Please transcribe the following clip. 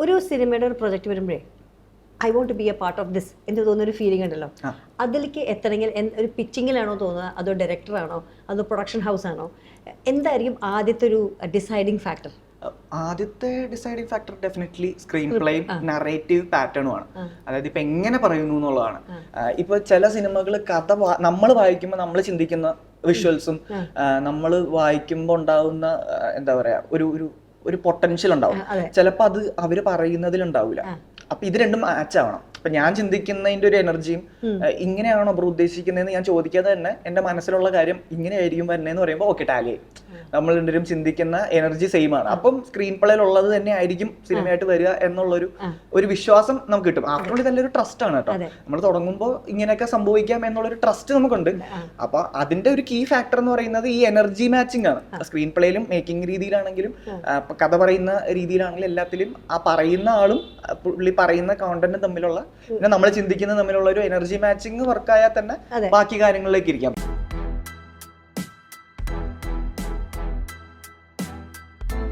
ഒരു സിനിമയുടെ ഒരു പ്രൊജക്റ്റ് വരുമ്പോഴേ I want to be a part of this എന്ന് തോന്നുന്നൊരു ഫീലിംഗ് ഉണ്ടല്ലോ, അതിലേക്ക് എത്തണമെങ്കിൽ ഒരു പിച്ചിങ്ങിലാണോ തോന്നുക, അതോ ഡയറക്ടറാണോ, അതോ പ്രൊഡക്ഷൻ ഹൗസ് ആണോ, എന്തായിരിക്കും ആദ്യത്തെ ഒരു ഡിസൈഡിങ് ഫാക്ടർ? ആദ്യത്തെ ഡിസൈഡിങ് ഫാക്ടർ ഡെഫിനറ്റ്ലി സ്ക്രീൻ പ്ലേയും നറേറ്റീവ് പാറ്റേണുമാണ്. അതായത് ഇപ്പൊ എങ്ങനെ പറയുന്നു എന്നുള്ളതാണ്. ഇപ്പൊ ചില സിനിമകൾ കഥ നമ്മൾ വായിക്കുമ്പോൾ നമ്മൾ ചിന്തിക്കുന്ന വിഷ്വൽസും നമ്മൾ വായിക്കുമ്പോൾ ഉണ്ടാവുന്ന എന്താ പറയാ ഒരു പൊട്ടൻഷ്യൽ ഉണ്ടാവും. ചിലപ്പോൾ അത് അവര് പറയുന്നതിൽ ഉണ്ടാവില്ല. അപ്പൊ ഇത് രണ്ടും മാച്ച് ആവണം. അപ്പൊ ഞാൻ ചിന്തിക്കുന്നതിന്റെ ഒരു എനർജിയും ഇങ്ങനെയാണോ ബ്രോ ഉദ്ദേശിക്കുന്നതെന്ന് ഞാൻ ചോദിക്കാതെ തന്നെ എന്റെ മനസ്സിലുള്ള കാര്യം ഇങ്ങനെയായിരിക്കും വരുന്നതെന്ന് പറയുമ്പോൾ ഓക്കെ ടാലി, നമ്മൾ രണ്ടുപേരും ചിന്തിക്കുന്ന എനർജി സെയിം ആണ്. അപ്പം സ്ക്രീൻ പ്ലേയിൽ ഉള്ളത് തന്നെ ആയിരിക്കും സിനിമയായിട്ട് വരിക എന്നുള്ളൊരു വിശ്വാസം നമുക്ക് കിട്ടും. ആഫ്റ്റർ ഓൾ ഇതെല്ലാം ഒരു ട്രസ്റ്റ് ആണ് കേട്ടോ. നമ്മൾ തുടങ്ങുമ്പോൾ ഇങ്ങനെയൊക്കെ സംഭവിക്കാം എന്നുള്ളൊരു ട്രസ്റ്റ് നമുക്കുണ്ട്. അപ്പൊ അതിന്റെ ഒരു കീ ഫാക്ടർ എന്ന് പറയുന്നത് ഈ എനർജി മാച്ചിങ് ആണ്. സ്ക്രീൻ പ്ലേയിലും മേക്കിംഗ് രീതിയിലാണെങ്കിലും കഥ പറയുന്ന രീതിയിലാണെങ്കിലും എല്ലാത്തിലും ആ പറയുന്ന ആളും പുള്ളി പറയുന്ന കോണ്ടന്റും തമ്മിലുള്ള, പിന്നെ നമ്മൾ ചിന്തിക്കുന്നത് തമ്മിലുള്ള ഒരു എനർജി മാച്ചിങ് വർക്കായാൽ തന്നെ ബാക്കി കാര്യങ്ങളിലേക്ക് ഇരിക്കാം.